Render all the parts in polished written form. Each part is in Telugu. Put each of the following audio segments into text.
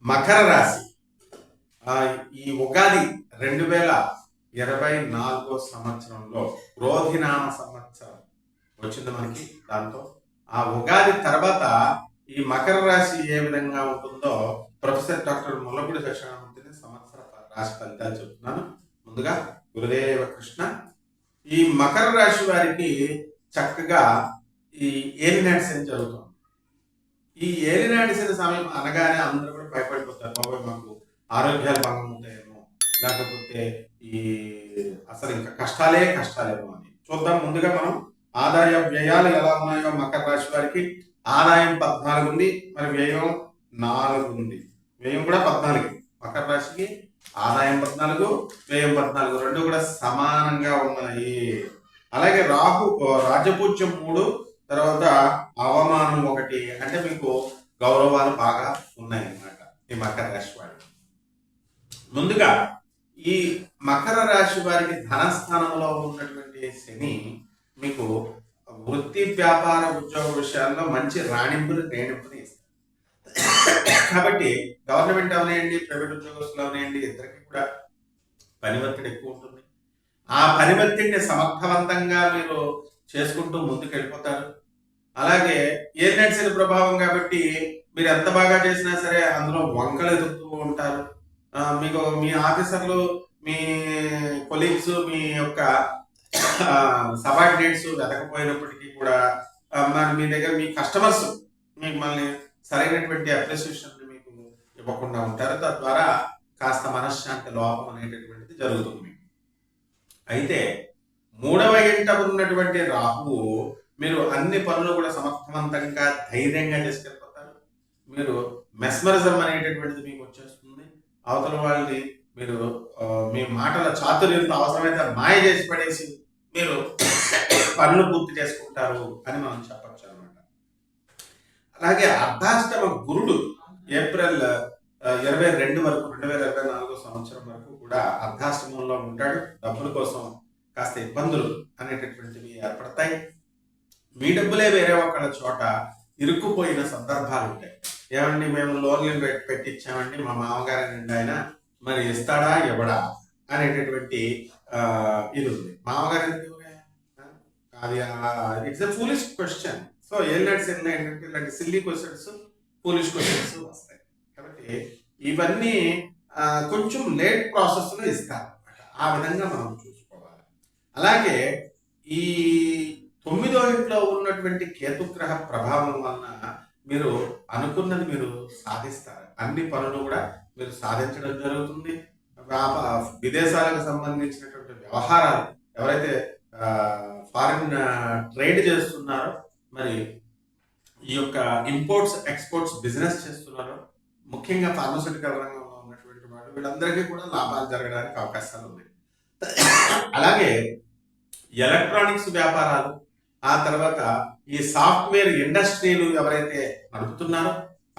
మకర రాశి ఈ ఉగాది 2024 సంవత్సరంలో క్రోధినామ సంవత్సరం వచ్చింది మనకి. దాంతో ఆ ఉగాది తర్వాత ఈ మకర రాశి ఏ విధంగా ఉంటుందో ప్రొఫెసర్ డాక్టర్ ముల్లపూడి సత్యనారాయణ సంవత్సర రాశి ఫలితాలు చెప్తున్నాను. ముందుగా గురుదేవ కృష్ణ. ఈ మకర రాశి వారికి చక్కగా ఈ ఏలినాటి శని జరుగుతుంది. ఈ ఏలినాటి శని సమయం అనగానే అందరూ కూడా భయపడిపోతారు, బాబాయ్ మాకు ఆరోగ్యాలు భంగం ఉంటాయేమో, లేకపోతే ఈ అసలు ఇంకా కష్టాలేమో అని చూద్దాం. ముందుగా మనం ఆదాయ వ్యయాలు ఎలా ఉన్నాయో మకర రాశి వారికి ఆదాయం 14 ఉంది, మరి వ్యయం 4 ఉంది. వ్యయం కూడా 14. మకర రాశికి ఆదాయం 14, వ్యయం 14 రెండు కూడా సమానంగా ఉన్నాయి. అలాగే రాజపూజ్యం 3, తర్వాత అవమానం 1, అంటే మీకు గౌరవాలు బాగా ఉన్నాయి అన్నమాట ఈ మకర రాశి వారికి. ముందుగా ఈ మకర రాశి వారికి ధనస్థానంలో ఉన్నటువంటి శని మీకు వృత్తి వ్యాపార ఉద్యోగ విషయాల్లో మంచి రేణింపుని ఇస్తారు. కాబట్టి గవర్నమెంట్ అవనేయండి, ప్రైవేట్ ఉద్యోగస్తులు అవనేయండి, ఇద్దరికి కూడా పని ఒత్తిడి ఎక్కువ ఉంటుంది. ఆ పని ఒత్తిడిని సమర్థవంతంగా మీరు చేసుకుంటూ ముందుకు వెళ్ళిపోతారు. అలాగే ఏలినాటి శని ప్రభావం కాబట్టి మీరు ఎంత బాగా చేసినా సరే అందులో వంకలు ఎదుగుతూ ఉంటారు. మీకు మీ ఆఫీసర్లు, మీ కొలీగ్స్, మీ యొక్క సబార్డినేట్స్ వెతకపోయినప్పటికీ కూడా మీ దగ్గర మీ కస్టమర్స్ మిమ్మల్ని సరైనటువంటి అప్రిసియేషన్ మీకు ఇవ్వకుండా ఉంటారు. తద్వారా కాస్త మనశ్శాంతి లోపం అనేటటువంటిది జరుగుతుంది. అయితే 3వ ఇంట ఉన్నటువంటి రాహువు మీరు అన్ని పనులు కూడా సమర్థవంతంగా ధైర్యంగా చేసుకెళ్ళిపోతారు. మీరు మెస్మరిజం అనేటటువంటిది మీకు వచ్చేస్తుంది. అవతల వాళ్ళని మీరు మీ మాటల చాతుర్యంతో అవసరమైతే మాయ చేసి పడేసి మీరు పనులు పూర్తి చేసుకుంటారు అని మనం చెప్పచ్చు అనమాట. అలాగే అర్ధాష్టమ గురుడు ఏప్రిల్ 22 వరకు 2024 సంవత్సరం వరకు కూడా అర్ధాష్టమంలో ఉంటాడు. డబ్బుల కోసం కాస్త ఇబ్బందులు అనేటటువంటివి ఏర్పడతాయి. మీ డబ్బులే వేరే ఒకళ్ళ చోట ఇరుక్కుపోయిన సందర్భాలు ఉంటాయి. ఏమండి మేము లోన్లు పెట్టించామండి, మా మామగారి నిండి ఆయన మరి ఇస్తాడా ఇవ్వడా అనేటటువంటి ఇది ఉంది. మామగారు అది it's a foolish question. So ఏలినాటి శని ఏంటంటే ఇలాంటి సిల్లీ క్వశ్చన్స్, ఫూలిష్ క్వశ్చన్స్ వస్తాయి. కాబట్టి ఇవన్నీ కొంచెం లేట్ ప్రాసెస్ లో ఇస్తారు అనమాట. ఆ విధంగా మనం చూసుకోవాలి. అలాగే ఈ 9వ ఇంట్లో ఉన్నటువంటి కేతుగ్రహ ప్రభావం వలన మీరు అనుకున్నది మీరు సాధిస్తారు. అన్ని పనులు కూడా మీరు సాధించడం జరుగుతుంది. విదేశాలకు సంబంధించినటువంటి వ్యవహారాలు ఎవరైతే ఫారిన్ ట్రేడ్ చేస్తున్నారో, మరి ఈ యొక్క ఇంపోర్ట్స్ ఎక్స్పోర్ట్స్ బిజినెస్ చేస్తున్నారో, ముఖ్యంగా ఫార్మస్యూటికల్ రంగంలో ఉన్నటువంటి వాళ్ళు వీళ్ళందరికీ కూడా లాభాలు జరగడానికి అవకాశాలు ఉన్నాయి. అలాగే ఎలక్ట్రానిక్స్ వ్యాపారాలు, ఆ తర్వాత ఈ సాఫ్ట్వేర్ ఇండస్ట్రీలు ఎవరైతే నడుపుతున్నారో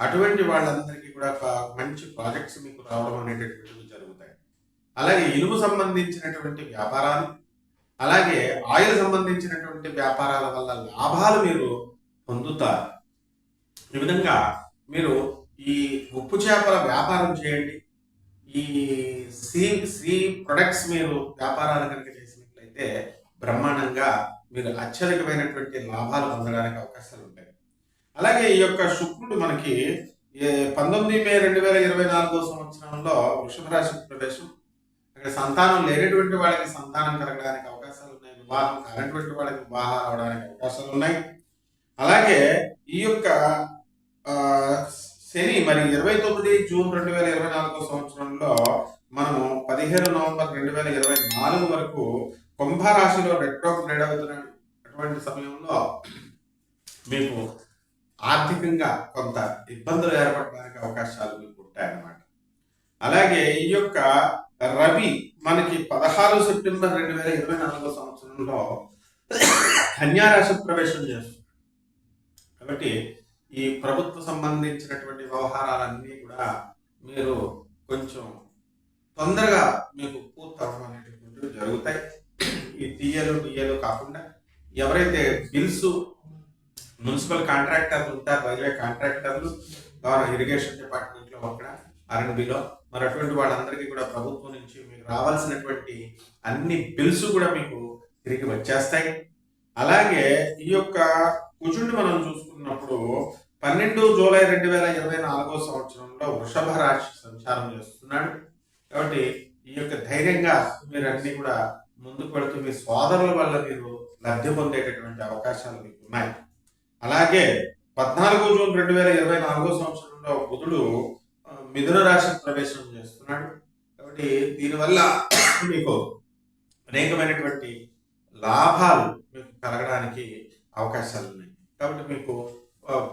అటువంటి వాళ్ళందరికీ కూడా మంచి ప్రాజెక్ట్స్ మీకు రావడం అనేటటువంటివి జరుగుతాయి. అలాగే ఇనుము సంబంధించినటువంటి వ్యాపారాలు, అలాగే ఆయిల్ సంబంధించినటువంటి వ్యాపారాల వల్ల లాభాలు మీరు పొందుతారు. ఈ విధంగా మీరు ఈ ఉప్పు చేపల వ్యాపారం చేయండి. ఈ సీ ప్రొడక్ట్స్ మీరు వ్యాపారాలు కనుక చేసినట్లయితే బ్రహ్మాండంగా మీరు అత్యధికమైనటువంటి లాభాలు పొందడానికి అవకాశాలు ఉంటాయి. అలాగే ఈ యొక్క శుక్రుడు మనకి 19 మే 2024 సంవత్సరంలో వృషభ రాశి ప్రవేశం. అక్కడ సంతానం లేనటువంటి వాళ్ళకి సంతానం కలగడానికి అవకాశాలు ఉన్నాయి. వివాహం కానటువంటి వాళ్ళకి వివాహాలు అవడానికి అవకాశాలు ఉన్నాయి. అలాగే ఈ యొక్క శని మరి 29 జూన్ 2024 సంవత్సరంలో మనము 15 నవంబర్ 2024 వరకు కుంభరాశిలో రెట్రోగ్రేడ్ అవుతున్నాడు. అటువంటి సమయంలో మీకు ఆర్థికంగా కొంత ఇబ్బందులు ఏర్పడడానికి అవకాశాలు మీకు ఉంటాయన్నమాట. అలాగే ఈ యొక్క రవి మనకి 16 సెప్టెంబర్ 2024 సంవత్సరంలో కన్యారాశి ప్రవేశం చేస్తుంది. కాబట్టి ఈ ప్రభుత్వ సంబంధించినటువంటి వ్యవహారాలన్నీ కూడా మీరు కొంచెం తొందరగా మీకు పూర్తవడం అనేటటువంటివి జరుగుతాయి. ఈ టీఏలు కాకుండా ఎవరైతే బిల్స్, మున్సిపల్ కాంట్రాక్టర్లు ఉంటారు, రైల్వే కాంట్రాక్టర్లు, ఇరిగేషన్ డిపార్ట్మెంట్లో అక్కడ ఆర్ఎండ్బిలో. మరి అటువంటి వాళ్ళందరికీ కూడా ప్రభుత్వం నుంచి మీకు రావాల్సినటువంటి అన్ని బిల్స్ కూడా మీకు తిరిగి వచ్చేస్తాయి. అలాగే ఈ యొక్క కుజుడిని మనం చూసుకున్నప్పుడు 12 జూలై 2024 సంవత్సరంలో వృషభ రాశి సంచారం చేస్తున్నాడు. కాబట్టి ఈ యొక్క ధైర్యంగా మీరు అన్ని కూడా ముందుకు వెళుతూ మీ సోదరుల వల్ల మీరు లబ్ధి పొందేటటువంటి అవకాశాలు మీకు ఉన్నాయి. అలాగే 14 జూన్ 2024 సంవత్సరంలో బుధుడు మిథున రాశి ప్రవేశం చేస్తున్నాడు. కాబట్టి దీనివల్ల మీకు అనేకమైనటువంటి లాభాలు మీకు కలగడానికి అవకాశాలు ఉన్నాయి. కాబట్టి మీకు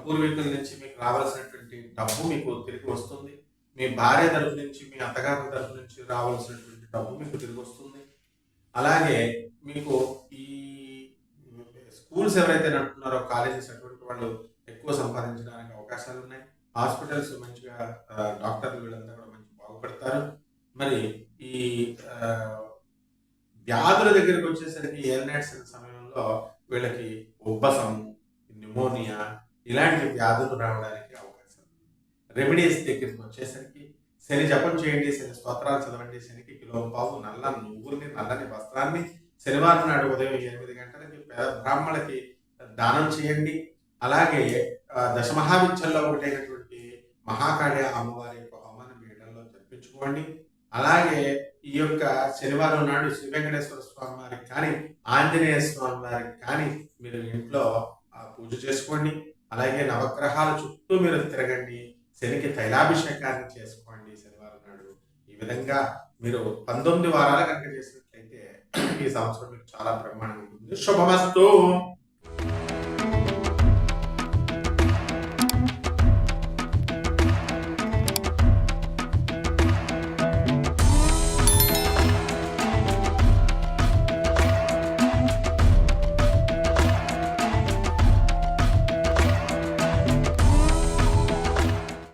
పూర్వీకుల నుంచి మీకు రావాల్సినటువంటి డబ్బు మీకు తిరిగి వస్తుంది. మీ భార్య తరపు నుంచి, మీ అత్తగారి తరపు నుంచి రావాల్సినటువంటి డబ్బు మీకు తిరిగి వస్తుంది. అలాగే మీకు ఈ స్కూల్స్ ఎవరైతే నడుపుతున్నారో, కాలేజెస్, అటువంటి వాళ్ళు ఎక్కువ సంపాదించడానికి అవకాశాలు ఉన్నాయి. హాస్పిటల్స్ మంచిగా డాక్టర్లు వీళ్ళంతా కూడా మంచి బాగుపడతారు. మరి ఈ వ్యాధుల దగ్గరికి వచ్చేసరికి ఏల్నైట్స్ సమయంలో వీళ్ళకి ఉబ్బసం, న్యూమోనియా ఇలాంటి వ్యాధులు రావడానికి అవకాశం. రెమెడీస్ దగ్గరికి వచ్చేసరికి శని జపం చేయండి, శని స్తోత్రాలు చదవండి, శనికి కిలోంపావు నల్ల నువ్వుల్ని, నల్లని వస్త్రాన్ని శనివారం నాడు ఉదయం 8 గంటలకి బ్రాహ్మణులకి దానం చేయండి. అలాగే దశమహావిద్యల్లో ఒకటైనటువంటి మహాకాళి అమ్మవారి యొక్క హోమాన్ని మీ ఇళ్లలో జరిపించుకోండి. అలాగే ఈ యొక్క శనివారం నాడు శ్రీ వెంకటేశ్వర స్వామి వారికి కానీ, ఆంజనేయ స్వామి వారికి కానీ మీరు ఇంట్లో పూజ చేసుకోండి. అలాగే నవగ్రహాల చుట్టూ మీరు తిరగండి, శనికి తైలాభిషేకాన్ని చేసుకోండి శనివారం నాడు. ఈ విధంగా మీరు 19 వారాలు కనుక చేసినట్లయితే ఈ సంవత్సరం మీకు చాలా బ్రహ్మాండంగా ఉంటుంది. శుభమస్తు.